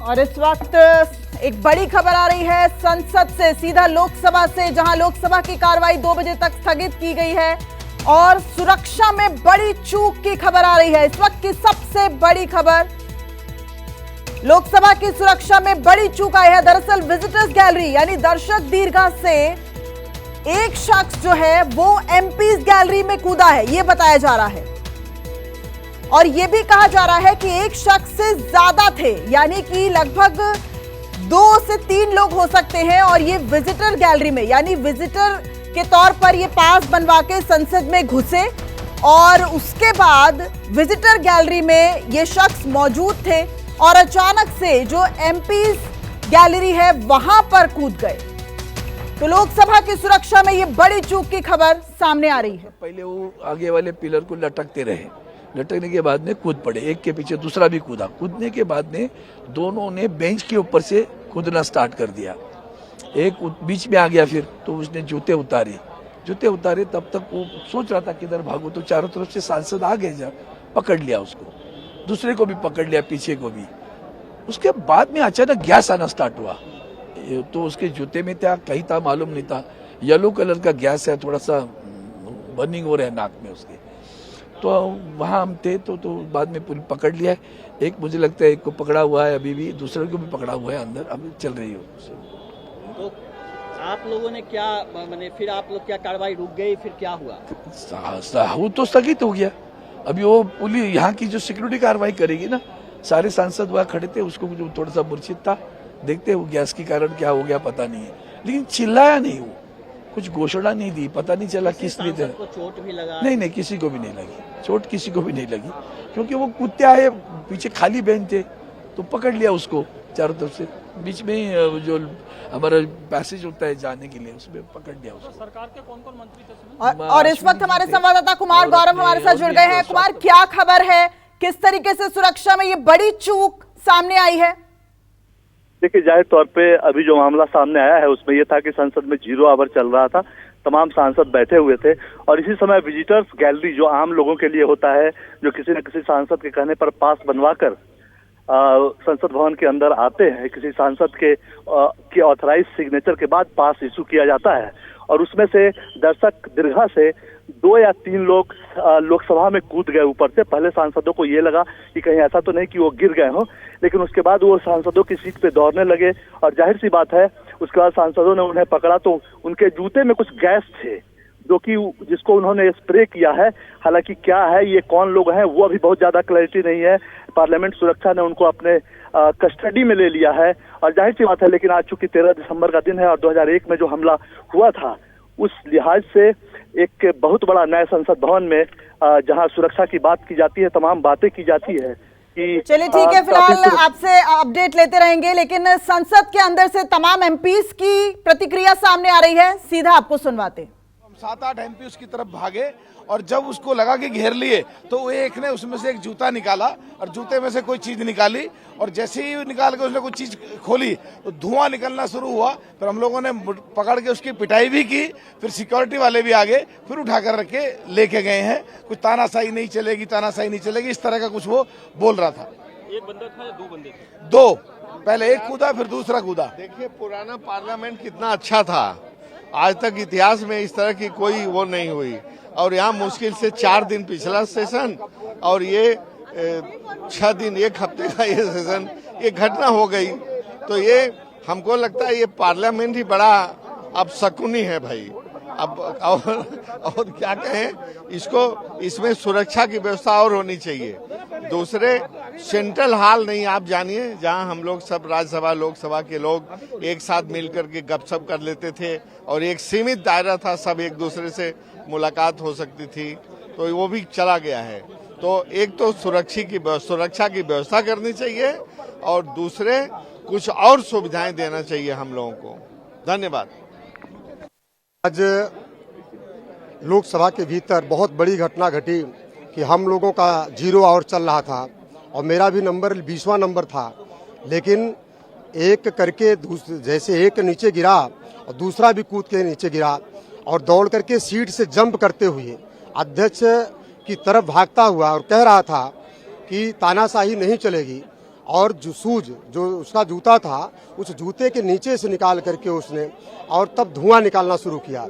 और इस वक्त एक बड़ी खबर आ रही है संसद से, सीधा लोकसभा से, जहां लोकसभा की कार्रवाई 2 बजे तक स्थगित की गई है और सुरक्षा में बड़ी चूक की खबर आ रही है। इस वक्त की सबसे बड़ी खबर, लोकसभा की सुरक्षा में बड़ी चूक आई है। दरअसल विजिटर्स गैलरी यानी दर्शक दीर्घा से एक शख्स जो है वो एमपीज गैलरी में कूदा है, यह बताया जा रहा है। और यह भी कहा जा रहा है कि एक शख्स से ज्यादा थे, यानी कि लगभग 2 से 3 लोग हो सकते हैं। और ये विजिटर गैलरी में यानी विजिटर के तौर पर ये पास बनवा के संसद में घुसे और उसके बाद विजिटर गैलरी में ये शख्स मौजूद थे और अचानक से जो एमपीज गैलरी है वहां पर कूद गए। तो लोकसभा की सुरक्षा में ये बड़ी चूक की खबर सामने आ रही है। पहले वो आगे वाले पिलर को लटकते रहे, लटकने के बाद में कूद पड़े, एक के पीछे दूसरा भी कूदा। कूदने के बाद में दोनों ने बेंच के ऊपर से कूदना स्टार्ट कर दिया। एक बीच में आ गया, फिर तो उसने जूते उतारे। तब तक वो सोच रहा था किधर भागो, तो चारों तरफ से सांसद आ गए, जब पकड़ लिया उसको, दूसरे को भी पकड़ लिया, पीछे को भी। उसके बाद में अचानक गैस आना स्टार्ट हुआ, तो उसके जूते में था, कहीं था मालूम नहीं था। येलो कलर का गैस है, थोड़ा सा बर्निंग हो रहा है नाक में उसके। तो वहाँ हम थे तो बाद में पुलिस पकड़ लिया। एक मुझे लगता है एक को पकड़ा हुआ है, अभी भी दूसरे को भी पकड़ा हुआ है, अंदर अभी चल रही है। तो आप लोगों ने क्या माने, फिर आप लोग क्या कार्रवाई रुक गई, फिर क्या हुआ? वो तो स्थगित हो गया। अभी वो पुलिस यहाँ की जो सिक्योरिटी कार्रवाई करेगी ना, सारे सांसद वहाँ खड़े थे, उसको जो थोड़ा सा मूर्छित था, देखते वो गैस के कारण क्या हो गया पता नहीं है, लेकिन चिल्लाया नहीं, वो कुछ घोषणा नहीं दी, पता नहीं चला किसने दी। चोट भी लगा? नहीं, किसी को भी नहीं लगी चोट, किसी को भी नहीं लगी, क्योंकि वो कूदते आए, पीछे खाली बेंच थे तो पकड़ लिया उसको चारों तरफ से। बीच में जो हमारा पैसेज होता है जाने के लिए, उसमें पकड़ लिया उसको। सरकार के कौन-कौन मंत्री थे? और इस वक्त हमारे संवाददाता कुमार गौरव हमारे साथ जुड़ गए हैं। कुमार, क्या खबर है, किस तरीके से सुरक्षा में ये बड़ी चूक सामने आई है? देखिए, जाहिर तौर पे अभी जो मामला सामने आया है उसमें यह था कि संसद में 0 आवर चल रहा था, तमाम सांसद बैठे हुए थे और इसी समय विजिटर्स गैलरी जो आम लोगों के लिए होता है, जो किसी न किसी सांसद के कहने पर पास बनवाकर संसद भवन के अंदर आते हैं, किसी सांसद के ऑथराइज सिग्नेचर के बाद पास इशू किया जाता है। और उसमें से दर्शक दीर्घा से 2 या 3 लोग लोकसभा में कूद गए ऊपर से। पहले सांसदों को ये लगा कि कहीं ऐसा तो नहीं कि वो गिर गए हों, लेकिन उसके बाद वो सांसदों की सीट पे दौड़ने लगे और जाहिर सी बात है उसके बाद सांसदों ने उन्हें पकड़ा तो उनके जूते में कुछ गैस थे, जो कि जिसको उन्होंने स्प्रे किया है। हालांकि क्या है, ये कौन लोग हैं, वो अभी बहुत ज्यादा क्लैरिटी नहीं है। पार्लियामेंट सुरक्षा ने उनको अपने कस्टडी में ले लिया है और जाहिर सी बात है, लेकिन आज चूंकि 13 दिसंबर का दिन है और 2001 में जो हमला हुआ था, उस लिहाज से एक बहुत बड़ा नया संसद भवन में जहां सुरक्षा की बात की जाती है, तमाम बातें की जाती है कि चलिए ठीक है, फिलहाल आपसे अपडेट लेते रहेंगे। लेकिन संसद के अंदर से तमाम एमपीज की प्रतिक्रिया सामने आ रही है, सीधा आपको सुनवाते। 7-8 एमपी उसकी तरफ भागे और जब उसको लगा कि घेर लिए तो एक ने उसमें से एक जूता निकाला और जूते में से कोई चीज निकाली और जैसे ही निकाल के उसने कोई चीज खोली तो धुआं निकलना शुरू हुआ। फिर हम लोगों ने पकड़ के उसकी पिटाई भी की, फिर सिक्योरिटी वाले भी आ गए, फिर उठाकर रख के लेके गए हैं। कुछ तानाशाही नहीं चलेगी, इस तरह का कुछ वो बोल रहा था। एक बंदा था या 2 बंदे थे? 2, पहले एक कूदा फिर दूसरा कूदा। देखिए, पुराना पार्लियामेंट कितना अच्छा था, आज तक इतिहास में इस तरह की कोई वो नहीं हुई। और यहाँ मुश्किल से 4 दिन पिछला सेशन और ये 6 दिन, 1 हफ्ते का ये सेशन, ये घटना हो गई। तो ये हमको लगता है ये पार्लियामेंट ही बड़ा अब शकुनी है भाई। अब और क्या कहें, इसमें सुरक्षा की व्यवस्था और होनी चाहिए। दूसरे सेंट्रल हॉल नहीं, आप जानिए, जहां हम लोग सब राज्यसभा लोकसभा के लोग एक साथ मिलकर के गपशप कर लेते थे और एक सीमित दायरा था, सब एक दूसरे से मुलाकात हो सकती थी, तो वो भी चला गया है। तो एक तो सुरक्षा की व्यवस्था करनी चाहिए और दूसरे कुछ और सुविधाएं देना चाहिए हम लोगों को। धन्यवाद। आज लोकसभा के भीतर बहुत बड़ी घटना घटी कि हम लोगों का 0 आवर चल रहा था और मेरा भी नंबर 20वां नंबर था, लेकिन एक करके जैसे एक नीचे गिरा और दूसरा भी कूद के नीचे गिरा और दौड़ करके सीट से जंप करते हुए अध्यक्ष की तरफ भागता हुआ और कह रहा था कि तानाशाही नहीं चलेगी और जो शूज जो उसका जूता था उस जूते के नीचे से निकाल करके उसने और तब धुआं निकालना शुरू किया।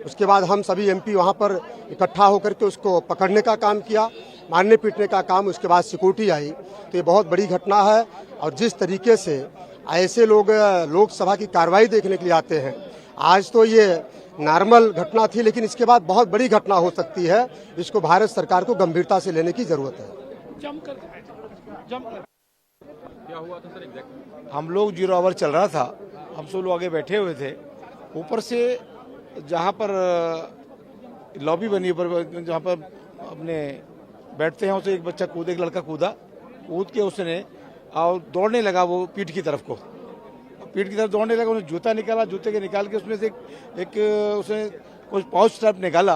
उसके बाद हम सभी एमपी वहाँ पर इकट्ठा होकर के उसको पकड़ने का काम किया, मारने पीटने का काम। उसके बाद सिक्योरिटी आई। तो ये बहुत बड़ी घटना है। और जिस तरीके से ऐसे लोग लोकसभा की कार्रवाई देखने के लिए आते हैं, आज तो ये नॉर्मल घटना थी, लेकिन इसके बाद बहुत बड़ी घटना हो सकती है। इसको भारत सरकार को गंभीरता से लेने की जरूरत है। क्या हुआ था सर एग्जैक्ट? हम लोग 0 आवर चल रहा था, हम सब लोग आगे बैठे हुए थे। ऊपर से जहाँ पर लॉबी बनी ऊपर जहाँ पर अपने बैठते हैं उसे एक बच्चा कूदा, एक लड़का कूद के उसने और दौड़ने लगा वो पीठ की तरफ दौड़ने लगा। उसने जूता निकाला, जूते के निकाल के उसमें से एक उसने कुछ पाउच टाइप निकाला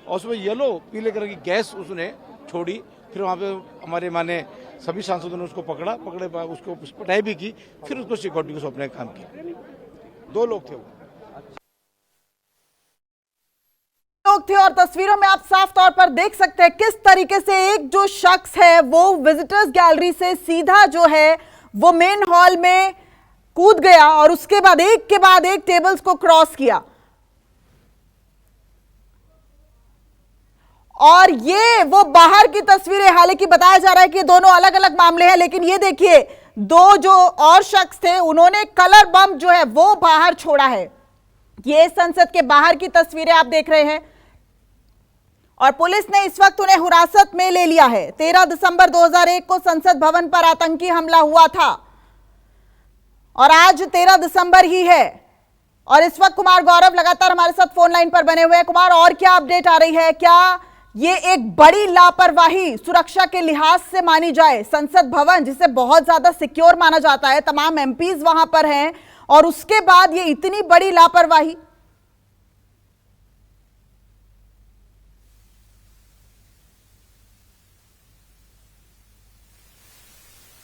और उसमें येलो पीले कलर की गैस उसने छोड़ी। फिर वहाँ पे हमारे माने सभी सांसदों ने उसको पकड़े उसको पिटाई भी की। फिर उसको सिक्योरिटी को सौंपने का काम किया। 2 लोग थे वो। लोग थे और तस्वीरों में आप साफ तौर पर देख सकते हैं किस तरीके से एक जो शख्स है वो विजिटर्स गैलरी से सीधा जो है वो मेन हॉल में कूद गया और उसके बाद एक टेबल्स को क्रॉस किया। और ये वो बाहर की तस्वीरें, हालांकि बताया जा रहा है कि दोनों अलग अलग मामले हैं, लेकिन ये देखिए 2 जो और शख्स थे उन्होंने कलर बम जो है वो बाहर छोड़ा है। ये संसद के बाहर की तस्वीरें आप देख रहे हैं और पुलिस ने इस वक्त उन्हें हिरासत में ले लिया है। 13 दिसंबर 2001 को संसद भवन पर आतंकी हमला हुआ था और आज 13 दिसंबर ही है। और इस वक्त कुमार गौरव लगातार हमारे साथ फोन लाइन पर बने हुए हैं। कुमार, और क्या अपडेट आ रही है? क्या ये एक बड़ी लापरवाही सुरक्षा के लिहाज से मानी जाए? संसद भवन जिसे बहुत ज्यादा सिक्योर माना जाता है, तमाम एमपीज वहां पर हैं और उसके बाद ये इतनी बड़ी लापरवाही।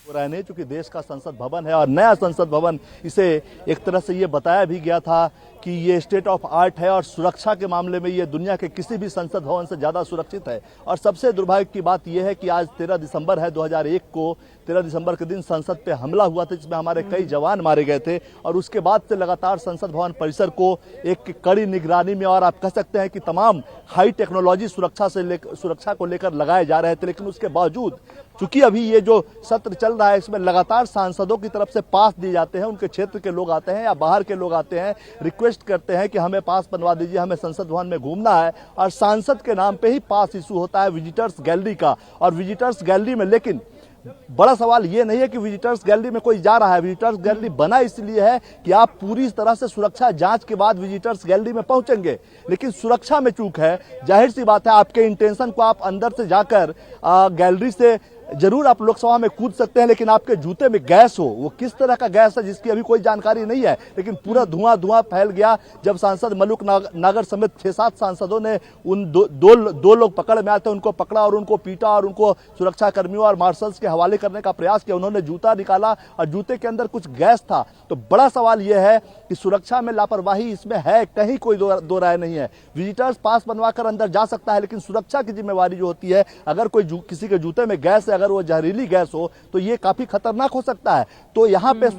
नहीं, चूंकि देश का संसद भवन है और नया संसद भवन, इसे एक तरह से ये बताया भी गया था कि ये स्टेट ऑफ आर्ट है और सुरक्षा के मामले में ये दुनिया के किसी भी संसद भवन से ज्यादा सुरक्षित है। और सबसे दुर्भाग्य की बात यह है कि आज 13 दिसंबर है 2001 को, 13 दिसंबर के दिन संसद पे हमला हुआ था जिसमें हमारे कई जवान मारे गए थे और उसके बाद से लगातार संसद भवन परिसर को एक कड़ी निगरानी में और आप कह सकते हैं कि तमाम हाई टेक्नोलॉजी सुरक्षा को लेकर लगाए जा रहे थे। लेकिन उसके बावजूद चूंकि अभी ये जो सत्र चल रहा है इसमें लगातार सांसदों की तरफ से पास दिए जाते हैं, उनके क्षेत्र के लोग आते हैं या बाहर के लोग आते हैं, रिक्वेस्ट करते हैं कि हमें पास बनवा दीजिए, हमें संसद भवन में घूमना है और सांसद के नाम पे ही पास इशू होता है विजिटर्स गैलरी का। और विजिटर्स गैलरी में लेकिन बड़ा सवाल ये नहीं है कि विजिटर्स गैलरी में कोई जा रहा है। विजिटर्स गैलरी बना इसलिए है कि आप पूरी तरह से सुरक्षा जांच के बाद विजिटर्स गैलरी में पहुंचेंगे, लेकिन सुरक्षा में चूक है। जाहिर सी बात है आपके इंटेंशन को आप अंदर से जाकर गैलरी से जरूर आप लोकसभा में कूद सकते हैं, लेकिन आपके जूते में गैस हो, वो किस तरह का गैस है जिसकी अभी कोई जानकारी नहीं है, लेकिन पूरा धुआं फैल गया जब सांसद मलुक नागर समेत 6-7 सांसदों ने उन दो लोग पकड़ में आए थे, उनको पकड़ा और उनको पीटा और उनको सुरक्षा कर्मियों और मार्शल्स के हवाले करने का प्रयास किया। उन्होंने जूता निकाला और जूते के अंदर कुछ गैस था। तो बड़ा सवाल यह है कि सुरक्षा में लापरवाही इसमें है, कहीं कोई दो राय नहीं है। विजिटर्स पास बनवाकर अंदर जा सकता है, लेकिन सुरक्षा की जिम्मेवारी जो होती है, अगर कोई किसी के जूते में गैस है, अगर वो जहरीली गैस हो तो ये काफी खतरनाक हो सकता है। तो यहाँ पे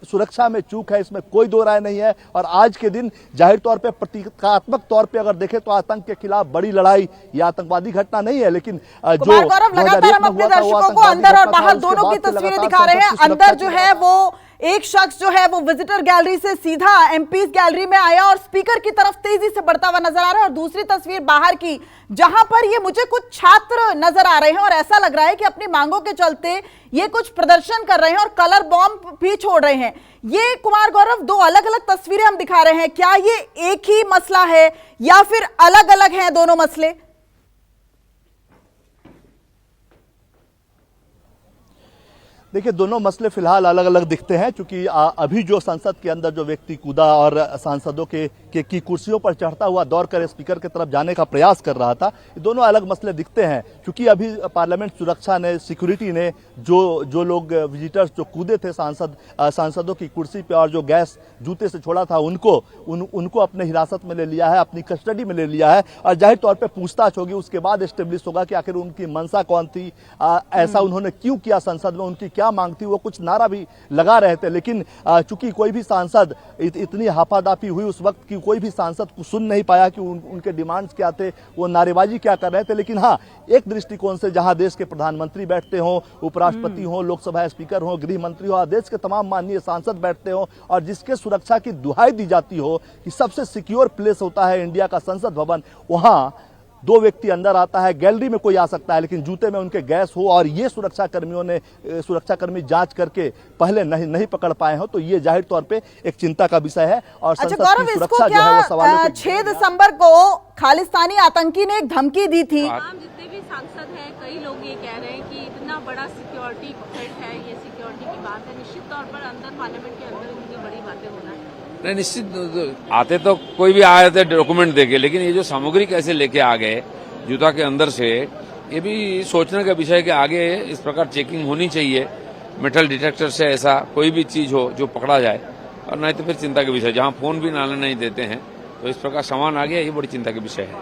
सुरक्षा में चूक है, इसमें कोई दो राय नहीं है। और आज के दिन जाहिर तौर पे प्रतीकात्मक तौर पे अगर देखें तो आतंक के खिलाफ बड़ी लड़ाई, ये आतंकवादी घटना नहीं है, लेकिन जो लगातार हम अपने दर्शकों को अंदर और बाहर दोनों की तस्वीरें दिखा रहे हैं। अंदर जो है वो एक शख्स जो है वो विजिटर गैलरी से सीधा एमपीज गैलरी में आया और स्पीकर की तरफ तेजी से बढ़ता हुआ नजर आ रहा है। और दूसरी तस्वीर बाहर की, जहां पर ये मुझे कुछ छात्र नजर आ रहे हैं और ऐसा लग रहा है कि अपनी मांगों के चलते ये कुछ प्रदर्शन कर रहे हैं और कलर बॉम्ब भी छोड़ रहे हैं। ये कुमार गौरव 2 अलग अलग तस्वीरें हम दिखा रहे हैं, क्या ये एक ही मसला है या फिर अलग अलग हैं दोनों मसले? देखिए, दोनों मसले फिलहाल अलग अलग दिखते हैं, क्योंकि अभी जो संसद के अंदर जो व्यक्ति कूदा और सांसदों की कुर्सियों पर चढ़ता हुआ दौड़ कर स्पीकर की तरफ जाने का प्रयास कर रहा था, ये दोनों अलग मसले दिखते हैं। क्योंकि अभी पार्लियामेंट सुरक्षा ने, सिक्योरिटी ने जो लोग विजिटर्स जो कूदे थे सांसदों की कुर्सी पे और जो गैस जूते से छोड़ा था उनको अपने हिरासत में ले लिया है, अपनी कस्टडी में ले लिया है। और जाहिर तौर पर पूछताछ होगी, उसके बाद एस्टेब्लिश होगा कि आखिर उनकी मंशा कौन थी, ऐसा उन्होंने क्यों किया, संसद में उनकी क्या क्या मांग थी, वो कुछ नारा भी लगा रहे थे, लेकिन चूंकि कोई भी सांसद इतनी हापादापी हुई उस वक्त की कोई भी सांसद को सुन नहीं पाया कि उनके डिमांड्स क्या थे, वो नारेबाजी क्या कर रहे थे। लेकिन हाँ, एक दृष्टिकोण से जहां देश के प्रधानमंत्री बैठते हों, उपराष्ट्रपति हों, लोकसभा स्पीकर हों, गृह मंत्री हो, देश के तमाम माननीय सांसद बैठते हों और जिसके सुरक्षा की दुहाई दी जाती हो कि सबसे सिक्योर प्लेस होता है इंडिया का संसद भवन, वहां 2 व्यक्ति अंदर आता है, गैलरी में कोई आ सकता है लेकिन जूते में उनके गैस हो और ये सुरक्षाकर्मी जांच करके पहले नहीं पकड़ पाए हो, तो ये जाहिर तौर पे एक चिंता का विषय है। और अच्छा संसद गौरव, की इसको सुरक्षा जो है वो सवालों क्या के 6 दिसंबर को खालिस्तानी आतंकी ने एक धमकी दी थी? जितने भी सांसद हैं, कई लोग ये कह रहे हैं कि इतना बड़ा सिक्योरिटी थ्रेट है, ये सिक्योरिटी की बात है, निश्चित तौर पर अंदर पार्लियामेंट के अंदर इतनी बड़ी बातें होना है। नहीं, निश्चित आते तो कोई भी आए थे डॉक्यूमेंट देके, लेकिन ये जो सामग्री कैसे लेके आ गए जूता के अंदर से, ये भी सोचने का विषय है कि आगे इस प्रकार चेकिंग होनी चाहिए, मेटल डिटेक्टर से ऐसा कोई भी चीज हो जो पकड़ा जाए, और नहीं तो फिर चिंता का विषय, जहां फोन भी नाले नहीं देते हैं तो इस प्रकार सामान आ गया, ये बड़ी चिंता का विषय है।